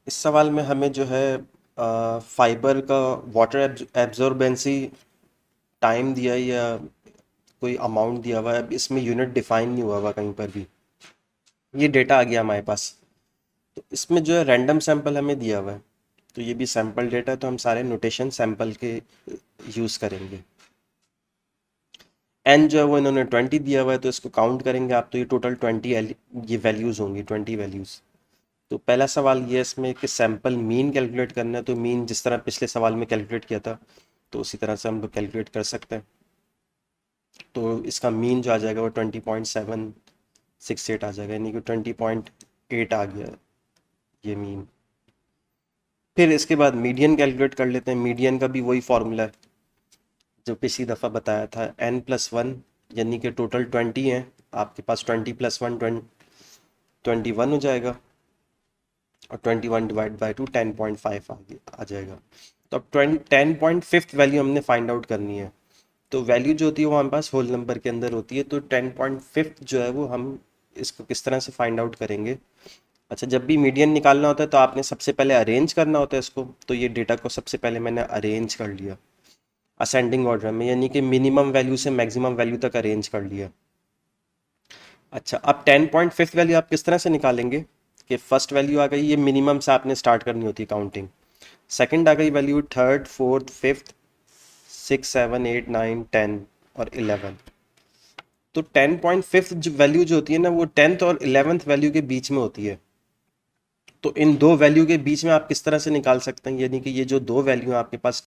इस सवाल में हमें जो है फाइबर का वाटर एब्जॉर्बेंसी टाइम दिया है या कोई अमाउंट दिया हुआ है। अब इसमें यूनिट डिफाइन नहीं हुआ हुआ कहीं पर भी। ये डेटा आ गया हमारे पास। तो इसमें जो है रैंडम सैंपल हमें दिया हुआ है। तो ये भी सैंपल डेटा है, तो हम सारे नोटेशन सैंपल के यूज़ करेंगे। एन जो है वो इन्होंने 20 दिया हुआ है, तो इसको काउंट करेंगे आप, तो ये टोटल 20 ये वैल्यूज़ होंगी, 20 वैल्यूज़। तो पहला सवाल ये है इसमें कि सैंपल मीन कैलकुलेट करना है। तो मीन जिस तरह पिछले सवाल में कैलकुलेट किया था, तो उसी तरह से हम लोग कैलकुलेट कर सकते हैं। तो इसका मीन जो आ जाएगा वो 20.768 आ जाएगा, यानी कि 20.8 आ गया ये मीन। फिर इसके बाद मीडियन कैलकुलेट कर लेते हैं। मीडियन का भी वही फॉर्मूला है जो पिछली दफ़ा बताया था, n+1, यानी कि टोटल 20 है आपके पास। 20+1 21 हो जाएगा, और 21 डिवाइड बाई 2 10.5 आ जाएगा। तो अब 10.5 वैल्यू हमने फाइंड आउट करनी है। तो वैल्यू जो होती है वो हमारे पास होल नंबर के अंदर होती है। तो 10.5 जो है वो हम इसको किस तरह से फाइंड आउट करेंगे। अच्छा, जब भी मीडियन निकालना होता है तो आपने सबसे पहले अरेंज करना होता है इसको। तो ये डेटा को सबसे पहले मैंने अरेंज कर लिया असेंडिंग ऑर्डर में, यानी कि मिनिमम वैल्यू से मैक्सिमम वैल्यू तक अरेंज कर लिया। अच्छा, अब 10.5 वैल्यू आप किस तरह से निकालेंगे कि फर्स्ट वैल्यू आ गई, ये मिनिमम से आपने स्टार्ट करनी होती है काउंटिंग। सेकंड आ गई वैल्यू, थर्ड, फोर्थ, फिफ्थ, 6, 7, 8, 9, 10 और 11। तो 10.5 जो वैल्यू जो होती है ना, वो 10th और 11th वैल्यू के बीच में होती है। तो इन दो वैल्यू के बीच में आप किस तरह से निकाल सकते हैं, यानी कि ये जो दो वैल्यू है आपके पास,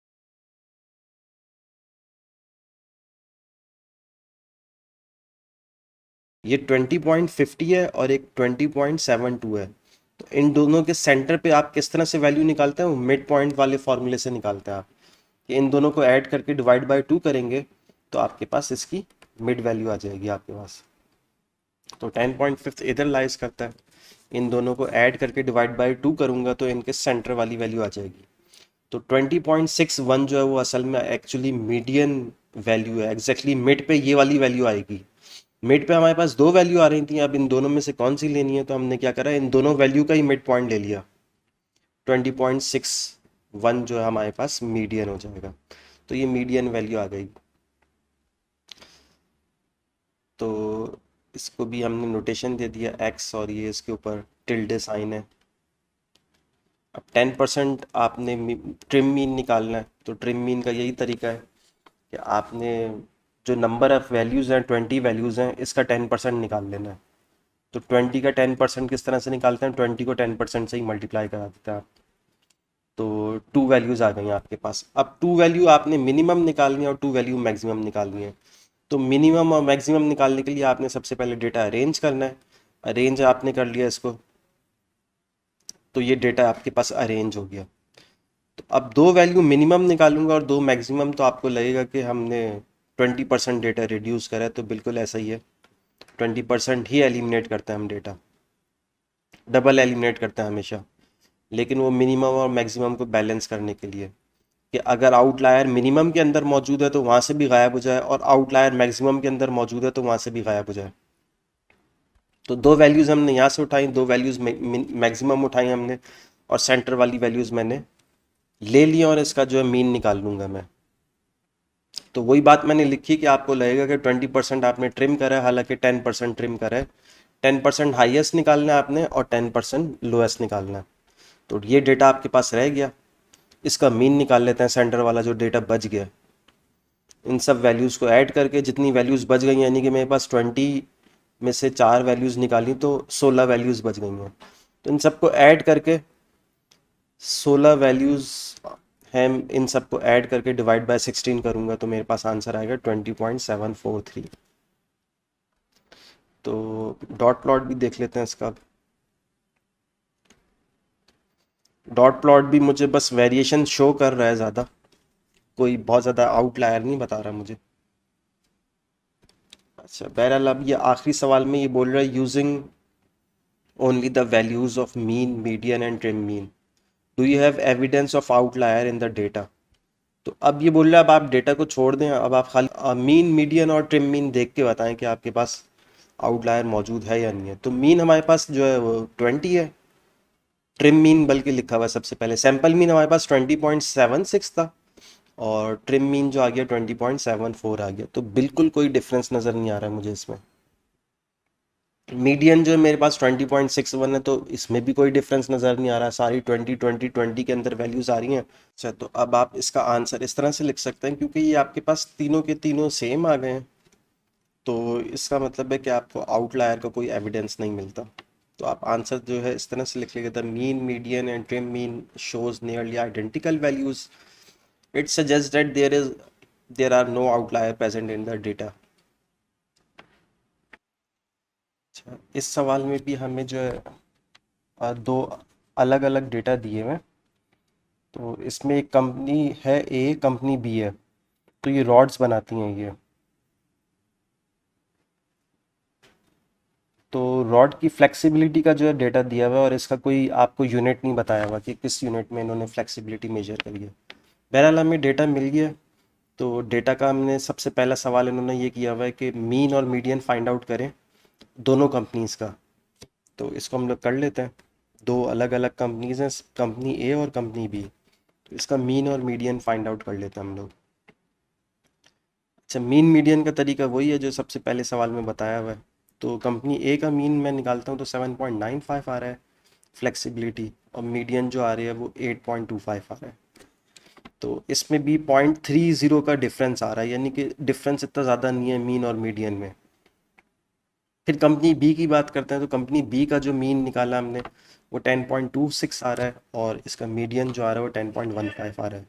ये 20.50 है और एक 20.72 है। तो इन दोनों के सेंटर पे आप किस तरह से वैल्यू निकालते हैं, वो मिड पॉइंट वाले फॉर्मूले से निकालते हैं आप। कि इन दोनों को ऐड करके डिवाइड बाय 2 करेंगे, तो आपके पास इसकी मिड वैल्यू आ जाएगी आपके पास। तो 10.5 इधर लाइज करता है। इन दोनों को ऐड करके डिवाइड बाय 2 करूंगा तो इनके सेंटर वाली वैल्यू आ जाएगी। तो 20.61 जो है वो असल में एक्चुअली मीडियन वैल्यू है। एग्जैक्टली मिड पे ये वाली वैल्यू आएगी। मिड पे हमारे पास दो वैल्यू आ रही थी, अब इन दोनों में से कौन सी लेनी है, तो हमने क्या करा, इन दोनों वैल्यू का ही मिड पॉइंट ले लिया। 20.61 जो है हमारे पास मीडियन हो जाएगा। तो ये मीडियन वैल्यू आ गई। तो इसको भी हमने नोटेशन दे दिया एक्स, और ये इसके ऊपर टिल्डे साइन है। अब 10% आपने ट्रिम मीन निकालना है। तो ट्रिम मीन का यही तरीका है कि आपने जो नंबर ऑफ वैल्यूज़ हैं, 20 वैल्यूज़ हैं, इसका 10% निकाल लेना है। तो 20 का 10% किस तरह से निकालते हैं, 20 को 10% से ही मल्टीप्लाई करा देते हैं आप। तो 2 वैल्यूज़ आ गई हैं आपके पास। अब 2 वैल्यू आपने मिनिमम निकालनी है और 2 वैल्यू मैक्सिमम निकालनी है। तो मिनिमम और मैक्सिमम निकालने के लिए आपने सबसे पहले डेटा अरेंज करना है। अरेंज आपने कर लिया इसको, तो ये डेटा आपके पास अरेंज हो गया। तो अब दो वैल्यू मिनिमम निकालूंगा और दो मैक्सिमम, तो आपको लगेगा कि हमने 20% डेटा रिड्यूस करा है, तो बिल्कुल ऐसा ही है। 20% ही एलिमिनेट करते हैं हम डेटा, डबल एलिमिनेट करते हैं हमेशा। लेकिन वो मिनिमम और मैक्सिमम को बैलेंस करने के लिए, कि अगर आउटलायर मिनिमम के अंदर मौजूद है तो वहाँ से भी गायब हो जाए, और आउटलायर मैक्सिमम के अंदर मौजूद है तो वहाँ से भी गायब हो जाए। तो दो वैल्यूज़ हमने यहाँ से उठाई, दो वैल्यूज़ मैक्सिमम उठाई हमने, और सेंटर वाली वैल्यूज़ मैंने ले ली, और इसका जो है मीन निकाल लूँगा मैं। तो वही बात मैंने लिखी कि आपको लगेगा कि 20% आपने ट्रिम करा है, हालांकि 10% ट्रिम करा है। 10% हाईएस्ट निकालना है आपने और 10% लोएस्ट निकालना है। तो ये डेटा आपके पास रह गया। इसका मीन निकाल लेते हैं, सेंटर वाला जो डेटा बच गया। इन सब वैल्यूज़ को ऐड करके जितनी वैल्यूज़ बच गई, यानी कि मेरे पास 20 में से चार वैल्यूज़ निकाली तो 16 वैल्यूज़ बच गई हैं। तो इन सबको ऐड करके 16 वैल्यूज़ हैं, इन सबको ऐड करके डिवाइड बाय 16 करूँगा तो मेरे पास आंसर आएगा 20.743। तो डॉट प्लॉट भी देख लेते हैं इसका। डॉट प्लॉट भी मुझे बस वेरिएशन शो कर रहा है ज़्यादा, कोई बहुत ज़्यादा आउटलायर नहीं बता रहा मुझे। अच्छा, बहरहाल अब ये आखिरी सवाल में ये बोल रहा है, using only the values of mean, median and trim mean, do you have evidence of outlier in the data. तो अब ये बोल रहा है अब आप डेटा को छोड़ दें, अब आप खाली मीन, मीडियन और ट्रिम मीन देख के बताएं कि आपके पास आउटलायर मौजूद है या नहीं है। तो मीन हमारे पास जो है वो 20 है, ट्रिम मीन बल्कि लिखा हुआ है सबसे पहले, सैंपल मीन हमारे पास 20.76 था और ट्रिम मीन जो आ गया 20.74 आ गया, तो बिल्कुल कोई डिफरेंस नज़र नहीं आ रहा है मुझे इसमें। मीडियन जो है मेरे पास 20.61 है, तो इसमें भी कोई डिफरेंस नज़र नहीं आ रहा है, सारी 20 20 20 के अंदर वैल्यूज़ आ रही हैं। अच्छा, तो अब आप इसका आंसर इस तरह से लिख सकते हैं, क्योंकि ये आपके पास तीनों के तीनों सेम आ गए हैं, तो इसका मतलब है कि आपको आउटलायर का कोई एविडेंस नहीं मिलता। तो आप आंसर जो है इस तरह से लिख लेंगे, the mean median and trim mean shows nearly identical values, it suggest that there are no outlier present in the data. अच्छा, इस सवाल में भी हमें जो है दो अलग अलग डेटा दिए हुए हैं। तो इसमें एक कंपनी है ए, कंपनी बी है, तो ये रॉड्स बनाती हैं ये। तो रॉड की फ्लेक्सिबिलिटी का जो है डेटा दिया हुआ है, और इसका कोई आपको यूनिट नहीं बताया हुआ कि किस यूनिट में इन्होंने फ्लेक्सिबिलिटी मेजर करी है। बहरहाल हमें डेटा मिल गया। तो डेटा का हमने सबसे पहला सवाल इन्होंने ये किया हुआ है कि मीन और मीडियन फाइंड आउट करें दोनों कंपनीज़ का। तो इसको हम लोग कर लेते हैं। दो अलग अलग कंपनीज हैं, कंपनी ए और कंपनी बी, तो इसका मीन और मीडियन फाइंड आउट कर लेते हैं हम लोग। अच्छा, मीन मीडियन का तरीका वही है जो सबसे पहले सवाल में बताया हुआ है। तो कंपनी ए का मीन मैं निकालता हूँ तो 7.95 आ रहा है फ्लेक्सिबिलिटी, और मीडियन जो आ रही है वो 8.25 आ रहा है। तो इसमें भी 0.30 का डिफरेंस आ रहा है, यानी कि डिफरेंस इतना ज़्यादा नहीं है मीन और मीडियन में। फिर कंपनी बी की बात करते हैं, तो कंपनी बी का जो मीन निकाला हमने वो 10.26 आ रहा है, और इसका मीडियन जो आ रहा है वो 10.15 आ रहा है।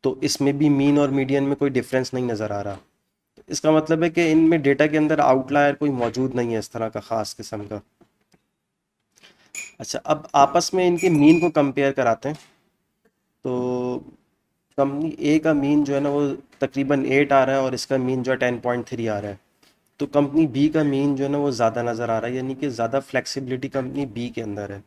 तो इसमें भी मीन और मीडियन में कोई डिफरेंस नहीं नज़र आ रहा। इसका मतलब है कि इनमें डेटा के अंदर आउटलायर कोई मौजूद नहीं है इस तरह का ख़ास किस्म का। अच्छा, अब आपस में इनके मीन को कंपेयर कराते हैं। तो कंपनी ए का मीन जो है ना वो तकरीबन 8 आ रहा है, और इसका मीन जो है 10.3 आ रहा है। तो कंपनी बी का मीन जो है ना वो ज़्यादा नज़र आ रहा है, यानी कि ज़्यादा फ्लेक्सिबिलिटी कंपनी बी के अंदर है।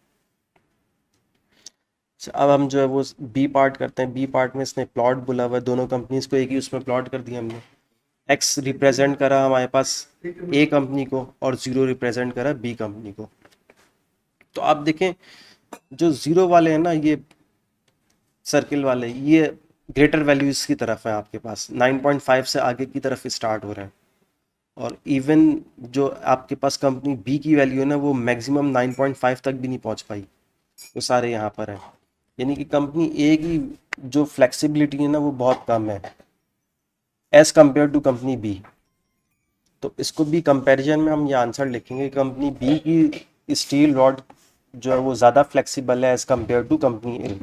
अच्छा, अब हम जो है वो बी पार्ट करते हैं। बी पार्ट में इसने प्लॉट बोला हुआ है, दोनों कंपनीज को एक ही उसमें प्लॉट कर दिया हमने। एक्स रिप्रेजेंट करा हमारे पास ए कंपनी को, और ज़ीरो रिप्रेजेंट करा बी कंपनी को। तो आप देखें, जो ज़ीरो वाले हैं ना, ये सर्किल वाले, ये ग्रेटर वैल्यूज़ की तरफ है, आपके पास 9.5 से आगे की तरफ स्टार्ट हो रहे हैं। और इवन जो आपके पास कंपनी बी की वैल्यू है ना, वो मैक्सिमम 9.5 तक भी नहीं पहुंच पाई, वो सारे यहाँ पर हैं। यानी कि कंपनी ए की जो फ्लेक्सिबिलिटी है ना वो बहुत कम है as compare to company B. तो इसको भी कंपैरिजन में हम ये आंसर लिखेंगे, कंपनी बी की स्टील रॉड जो है वो ज़्यादा फ्लेक्सिबल है as compare to company A.